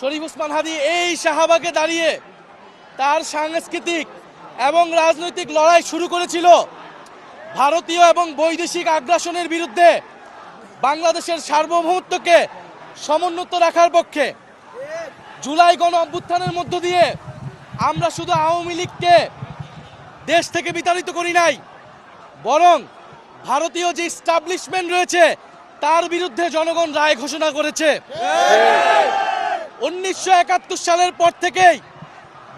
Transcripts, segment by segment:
শরীফ ওসমান হাদী এই শাহবাগে দাঁড়িয়ে তার সাংস্কৃতিক এবং রাজনৈতিক লড়াই শুরু করেছিল ভারতীয় এবং বৈদেশিক আগ্রাসনের বিরুদ্ধে, বাংলাদেশের সার্বভৌমত্বকে সমুন্নত রাখার পক্ষে। জুলাই গণ অভ্যুত্থানের মধ্য দিয়ে আমরা শুধু আওয়ামী লীগকে দেশ থেকে বিতাড়িত করি নাই, বরং ভারতীয় যে এস্টাবলিশমেন্ট রয়েছে তার বিরুদ্ধে জনগণ রায় ঘোষণা করেছে। 1971 সালের পর থেকেই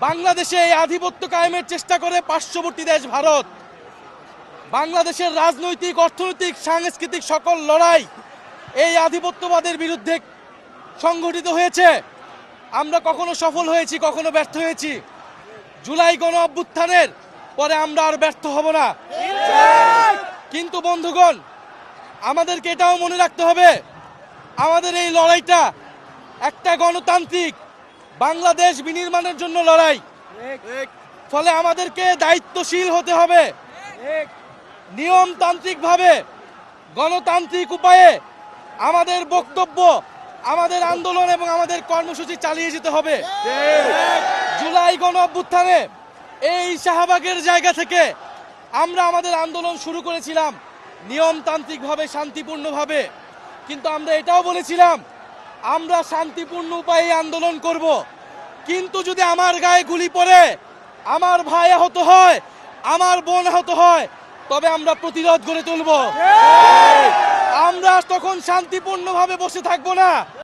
বাংলাদেশে এই আধিপত্য কায়েমের চেষ্টা করে পার্শ্ববর্তী দেশ ভারত। বাংলাদেশের রাজনৈতিক, অর্থনৈতিক, সাংস্কৃতিক সকল লড়াই এই আধিপত্যবাদের বিরুদ্ধে সংগঠিত হয়েছে। আমরা কখনো সফল হয়েছি, কখনো ব্যর্থ হয়েছি। জুলাই গণ অভ্যুত্থানের পরে আমরা আর ব্যর্থ হব না। কিন্তু বন্ধুগণ, আমাদেরকে এটাও মনে রাখতে হবে, আমাদের এই লড়াইটা একটা গণতান্ত্রিক বাংলাদেশ বিনির্মাণের জন্য লড়াই। ফলে আমাদেরকে দায়িত্বশীল হতে হবে, নিয়মতান্ত্রিকভাবে গণতান্ত্রিক উপায়ে আমাদের বক্তব্য, আমাদের আন্দোলন এবং আমাদের কর্মসূচি চালিয়ে যেতে হবে। জুলাই গণ অভ্যুত্থানে এই শাহবাগের জায়গা থেকে আমরা আমাদের আন্দোলন শুরু করেছিলাম নিয়মতান্ত্রিকভাবে, শান্তিপূর্ণভাবে। কিন্তু আমরা এটাও বলেছিলাম আমরা শান্তিপূর্ণ উপায়ে আন্দোলন করব, কিন্তু যদি আমার গায়ে গুলি পড়ে, আমার ভাই আহত হয়, আমার বোন আহত হয়, তবে আমরা প্রতিরোধ গড়ে তুলব। আমরা তখন শান্তিপূর্ণভাবে বসে থাকবো না।